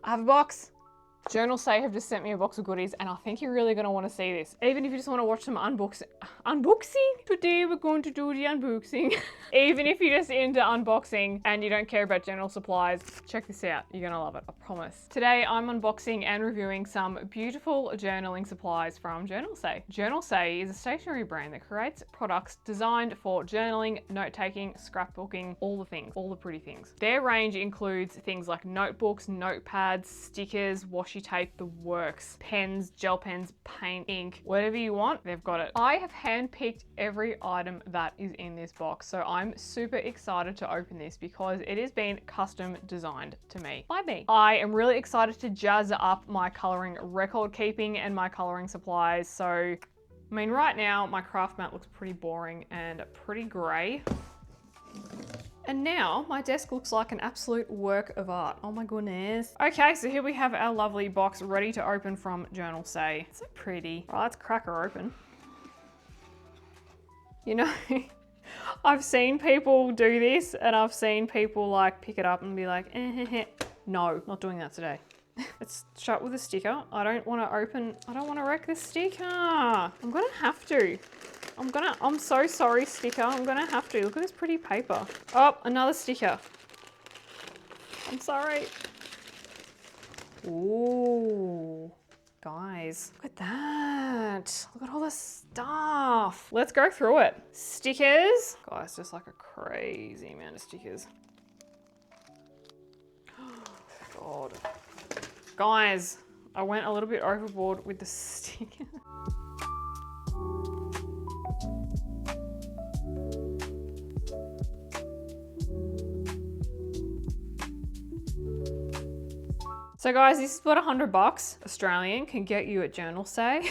I have a box. JournalSay have just sent me a box of goodies and I think you're really going to want to see this. Even if you just want to watch some unboxing? Today we're going to do the unboxing. Even if you're just into unboxing and you don't care about general supplies, check this out. You're going to love it, I promise. Today I'm unboxing and reviewing some beautiful journaling supplies from JournalSay. JournalSay is a stationery brand that creates products designed for journaling, note-taking, scrapbooking, all the things, all the pretty things. Their range includes things like notebooks, notepads, stickers, washi tape, the works, pens, gel pens, paint, ink, whatever you want, they've got it. I have handpicked every item that is in this box, so I'm super excited to open this because it has been custom designed to me by me. I am really excited to jazz up my coloring record keeping and my coloring supplies. So, I mean, right now my craft mat looks pretty boring and pretty grey. And now my desk looks like an absolute work of art. Oh my goodness. Okay, so here we have our lovely box ready to open from JournalSay. It's so pretty. All right, let's crack her open. You know, I've seen people do this and I've seen people like pick it up and be like, no, not doing that today. It's shut with a sticker. I don't want to wreck the sticker. I'm gonna have to. I'm so sorry, sticker. I'm gonna have to. Look at this pretty paper. Oh, another sticker. I'm sorry. Ooh, guys, look at that. Look at all this stuff. Let's go through it. Stickers. Guys, just like a crazy amount of stickers. God. Guys, I went a little bit overboard with the sticker. So guys, this is what $100 Australian can get you at JournalSay.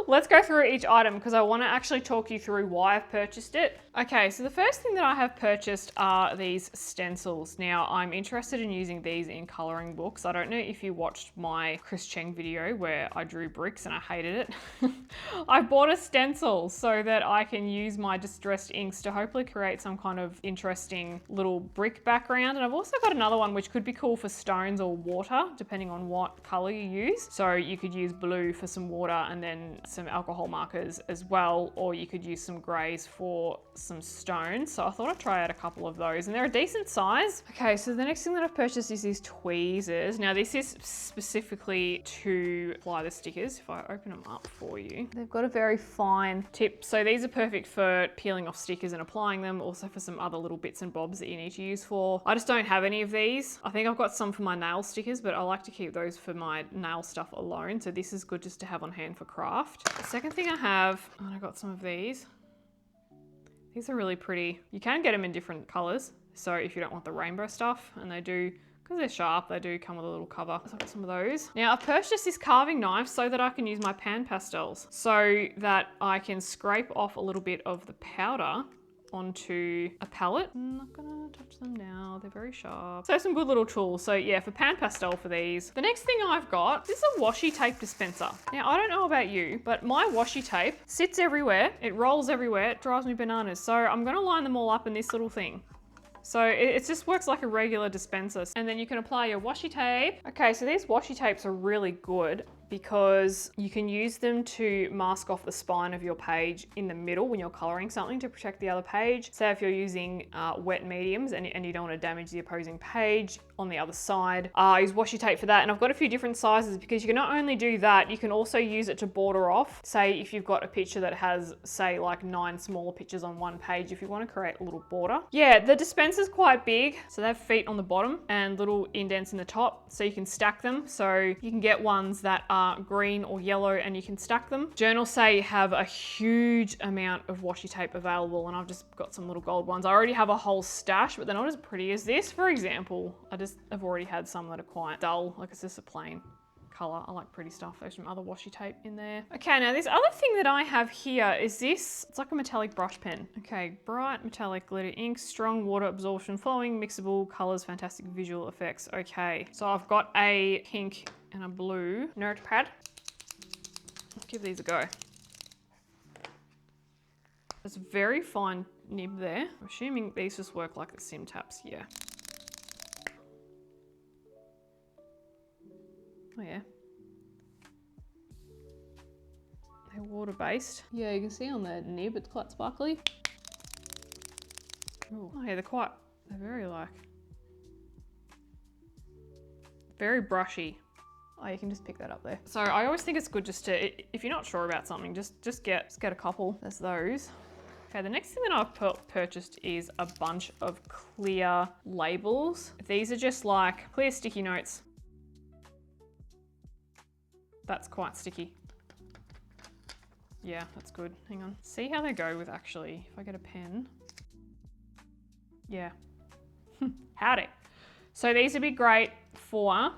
Let's go through each item because I want to actually talk you through why I've purchased it. Okay, so the first thing that I have purchased are these stencils. Now, I'm interested in using these in coloring books. I don't know if you watched my Chris Cheng video where I drew bricks and I hated it. I bought a stencil so that I can use my distressed inks to hopefully create some kind of interesting little brick background. And I've also got another one which could be cool for stones or water, depending on what color you use. So you could use blue for some water and then some alcohol markers as well, or you could use some grays for some stones. So I thought I'd try out a couple of those and they're a decent size. Okay, so the next thing that I've purchased is these tweezers. Now this is specifically to apply the stickers. If I open them up for you, they've got a very fine tip. So these are perfect for peeling off stickers and applying them, also for some other little bits and bobs that you need to use for. I just don't have any of these. I think I've got some for my nail stickers, but I like to keep those for my nail stuff alone. So this is good just to have on hand for craft. The second thing I have, and I got some of these. These are really pretty. You can get them in different colors. So if you don't want the rainbow stuff, and they do, because they're sharp, they do come with a little cover. So I've got some of those. Now I've purchased this carving knife so that I can use my pan pastels, so that I can scrape off a little bit of the powder onto a palette. I'm not gonna touch them now, they're very sharp. So some good little tools. So yeah, for pan pastel for these. The next thing I've got is a washi tape dispenser. Now I don't know about you, but my washi tape sits everywhere, it rolls everywhere, it drives me bananas. So I'm gonna line them all up in this little thing. So it just works like a regular dispenser. And then you can apply your washi tape. Okay, so these washi tapes are really good because you can use them to mask off the spine of your page in the middle when you're coloring something to protect the other page. Say if you're using wet mediums and you don't want to damage the opposing page on the other side, use washi tape for that. And I've got a few different sizes because you can not only do that, you can also use it to border off. Say if you've got a picture that has, say, like 9 smaller pictures on one page, if you want to create a little border. Yeah, the dispenser's quite big. So they have feet on the bottom and little indents in the top, so you can stack them. So you can get ones that are green or yellow and you can stack them. JournalSay have a huge amount of washi tape available and I've just got some little gold ones. I already have a whole stash, but they're not as pretty as this. For example, I've already had some that are quite dull, like it's just a plain color. I like pretty stuff. There's some other washi tape in there. Okay, now this other thing that I have here is this. It's like a metallic brush pen. Okay, bright metallic glitter ink, strong water absorption, flowing, mixable colors, fantastic visual effects. Okay, so I've got a pink and a blue notepad. Let's give these a go. There's a very fine nib there. I'm assuming these just work like the sim taps, yeah. Oh yeah. They're water-based. Yeah, you can see on the nib it's quite sparkly. Ooh. Oh yeah, they're very like, very brushy. Oh, you can just pick that up there. So I always think it's good just to, if you're not sure about something, just get a couple. There's those. Okay, the next thing that I've purchased is a bunch of clear labels. These are just like clear sticky notes. That's quite sticky. Yeah, that's good. Hang on. See how they go with actually, if I get a pen. Yeah. Howdy. So these would be great for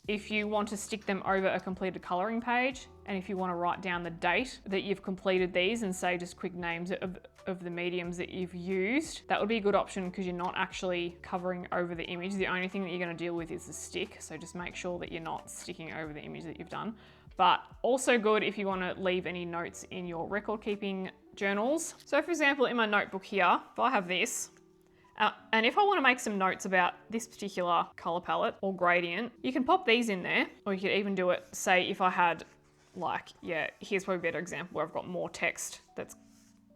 if you want to stick them over a completed colouring page, and if you want to write down the date that you've completed these and say just quick names of the mediums that you've used, that would be a good option because you're not actually covering over the image. The only thing that you're going to deal with is the stick, so just make sure that you're not sticking over the image that you've done. But also good if you want to leave any notes in your record keeping journals. So for example, in my notebook here, if I have this, and if I want to make some notes about this particular color palette or gradient, you can pop these in there, or you could even do it, say if I had like, yeah, here's probably a better example where I've got more text that's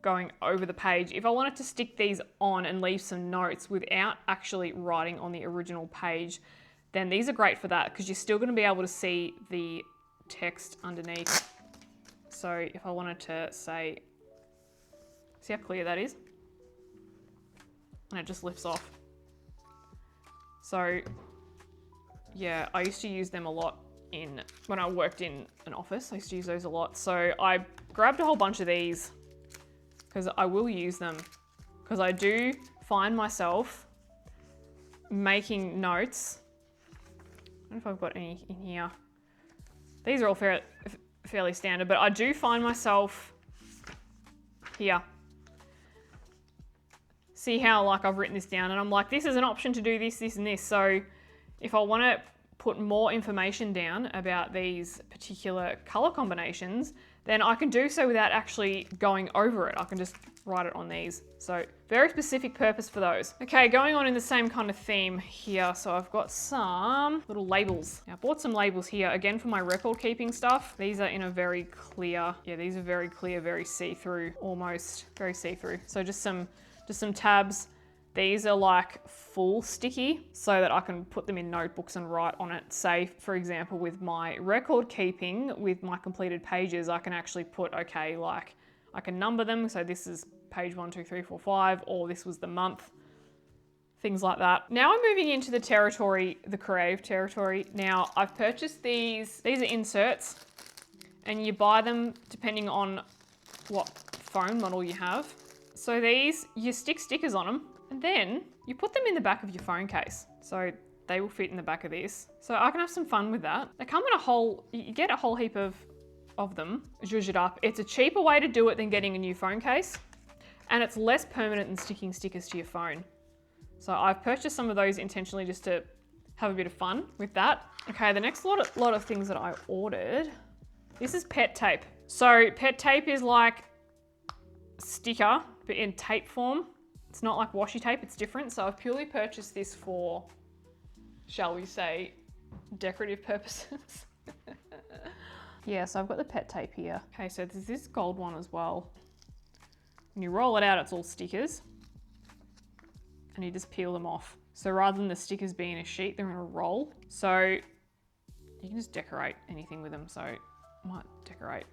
going over the page. If I wanted to stick these on and leave some notes without actually writing on the original page, then these are great for that because you're still going to be able to see the text underneath. So if I wanted to say, see how clear that is? And it just lifts off. So yeah, I used to use them a lot when I worked in an office. I used to use those a lot. So I grabbed a whole bunch of these because I will use them, because I do find myself making notes. I don't know if I've got any in here. These are all fairly standard, but I do find myself here. See how like I've written this down and I'm like, this is an option to do this, this and this. So if I want to put more information down about these particular color combinations, then I can do so without actually going over it. I can just write it on these. So very specific purpose for those. Okay, going on in the same kind of theme here. So I've got some little labels. Now I bought some labels here again for my record keeping stuff. These are in a very clear, yeah, these are very clear, very see-through, almost very see-through. So just some tabs. These are like full sticky so that I can put them in notebooks and write on it. Say, for example, with my record keeping, with my completed pages, I can actually put, okay, like I can number them. So this is page 1, 2, 3, 4, 5, or this was the month, things like that. Now I'm moving into the territory, the creative territory. Now I've purchased these are inserts and you buy them depending on what phone model you have. So these, you stick stickers on them and then you put them in the back of your phone case. So they will fit in the back of this. So I can have some fun with that. They come in you get a whole heap of them, zhuzh it up. It's a cheaper way to do it than getting a new phone case. And it's less permanent than sticking stickers to your phone. So I've purchased some of those intentionally just to have a bit of fun with that. Okay, the next lot of things that I ordered, this is pet tape. So pet tape is like sticker, but in tape form. It's not like washi tape, it's different. So I've purely purchased this for, shall we say, decorative purposes. Yeah, so I've got the pet tape here. Okay, so there's this gold one as well. When you roll it out, it's all stickers. And you just peel them off. So rather than the stickers being in a sheet, they're in a roll. So you can just decorate anything with them. So I might decorate.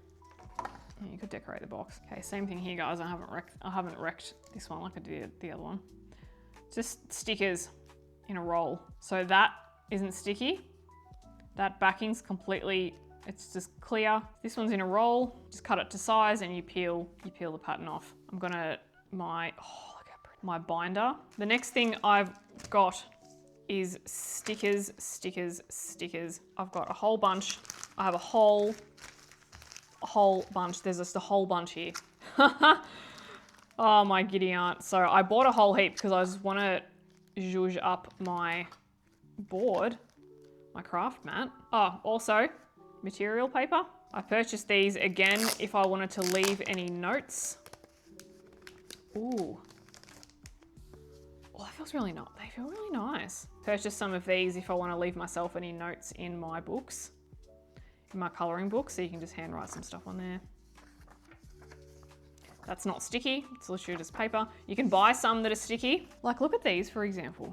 Yeah, you could decorate the box. Okay, same thing here, guys. I haven't wrecked this one like I did the other one. Just stickers in a roll. So that isn't sticky. That backing's completely, it's just clear. This one's in a roll. Just cut it to size and you peel the pattern off. I'm gonna, my binder. The next thing I've got is stickers, stickers, stickers. I've got a whole bunch. I have a whole bunch. There's just a whole bunch here. Oh my giddy aunt. So I bought a whole heap because I just want to zhuzh up my board, my craft mat. Oh, also material paper. I purchased these again if I wanted to leave any notes. Ooh. Oh, that feels really nice. They feel really nice. Purchase some of these if I want to leave myself any notes in my books, in my colouring book, so you can just handwrite some stuff on there. That's not sticky, it's literally just paper. You can buy some that are sticky. Like, look at these, for example.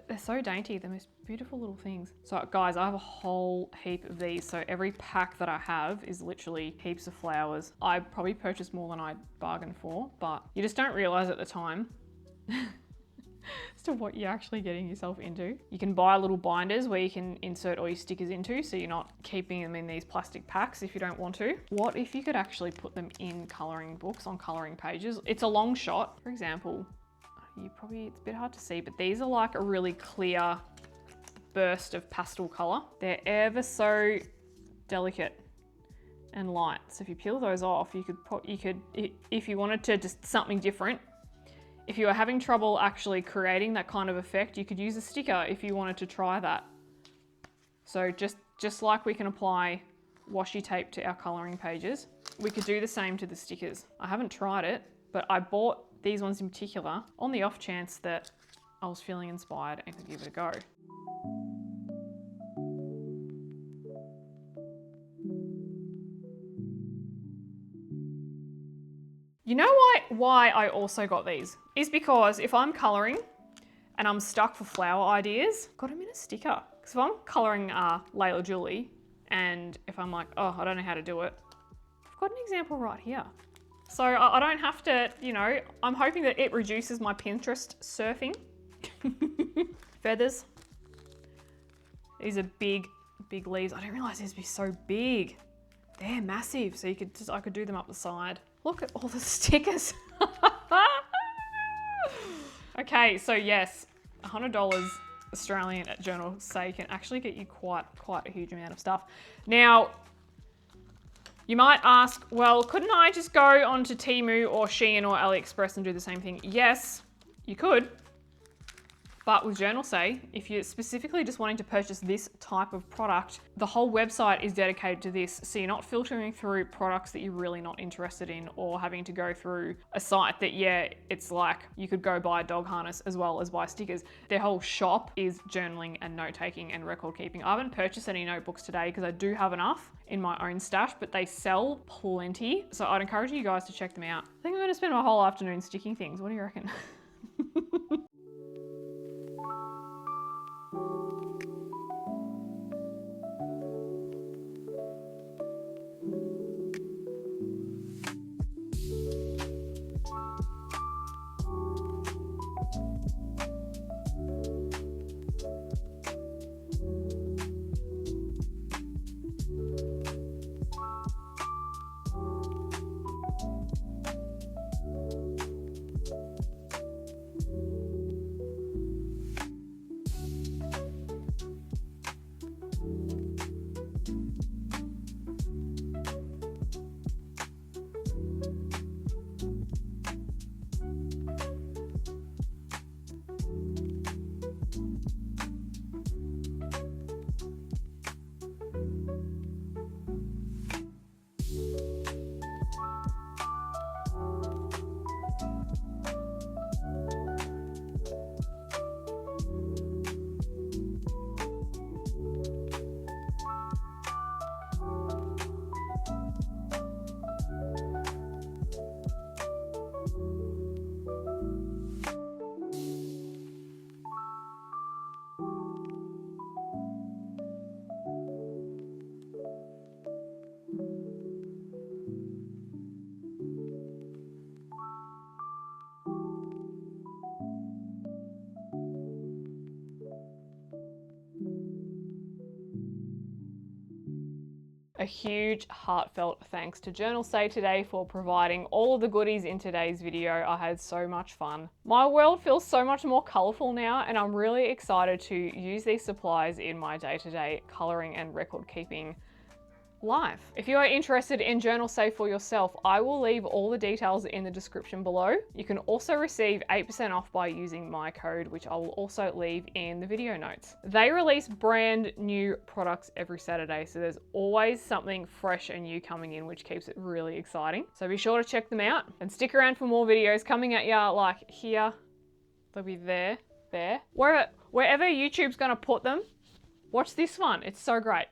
They're so dainty, the most beautiful little things. So guys, I have a whole heap of these. So every pack that I have is literally heaps of flowers. I probably purchased more than I bargained for, but you just don't realize at the time as to what you're actually getting yourself into. You can buy little binders where you can insert all your stickers into, so you're not keeping them in these plastic packs if you don't want to. What if you could actually put them in colouring books, on colouring pages? It's a long shot. For example, it's a bit hard to see, but these are like a really clear burst of pastel colour. They're ever so delicate and light. So if you peel those off, you could, if you wanted to just something different, if you were having trouble actually creating that kind of effect, you could use a sticker if you wanted to try that. So just like we can apply washi tape to our colouring pages, we could do the same to the stickers. I haven't tried it, but I bought these ones in particular on the off chance that I was feeling inspired and could give it a go. You know why I also got these? Is because if I'm colouring and I'm stuck for flower ideas, got them in a sticker. Because if I'm colouring Layla Julie and if I'm like, oh, I don't know how to do it, I've got an example right here. So I don't have to, you know, I'm hoping that it reduces my Pinterest surfing. Feathers. These are big leaves. I didn't realise these would be so big. They're massive, so I could do them up the side. Look at all the stickers. Okay, so yes, $100 Australian at JournalSay can actually get you quite a huge amount of stuff. Now, you might ask, well, couldn't I just go onto Temu or Shein or AliExpress and do the same thing? Yes, you could. But with JournalSay, if you're specifically just wanting to purchase this type of product, the whole website is dedicated to this. So you're not filtering through products that you're really not interested in, or having to go through a site that, yeah, it's like you could go buy a dog harness as well as buy stickers. Their whole shop is journaling and note taking and record keeping. I haven't purchased any notebooks today because I do have enough in my own stash, but they sell plenty. So I'd encourage you guys to check them out. I think I'm gonna spend my whole afternoon sticking things. What do you reckon? A huge heartfelt thanks to JournalSay today for providing all of the goodies in today's video. I had so much fun. My world feels so much more colourful now, and I'm really excited to use these supplies in my day-to-day colouring and record keeping life. If you are interested in JournalSay for yourself, I will leave all the details in the description below. You can also receive 8% off by using my code, which I will also leave in the video notes. They release brand new products every Saturday, so there's always something fresh and new coming in, which keeps it really exciting. So be sure to check them out and stick around for more videos coming at ya, like here, they'll be there, there. Wherever YouTube's gonna put them, watch this one. It's so great.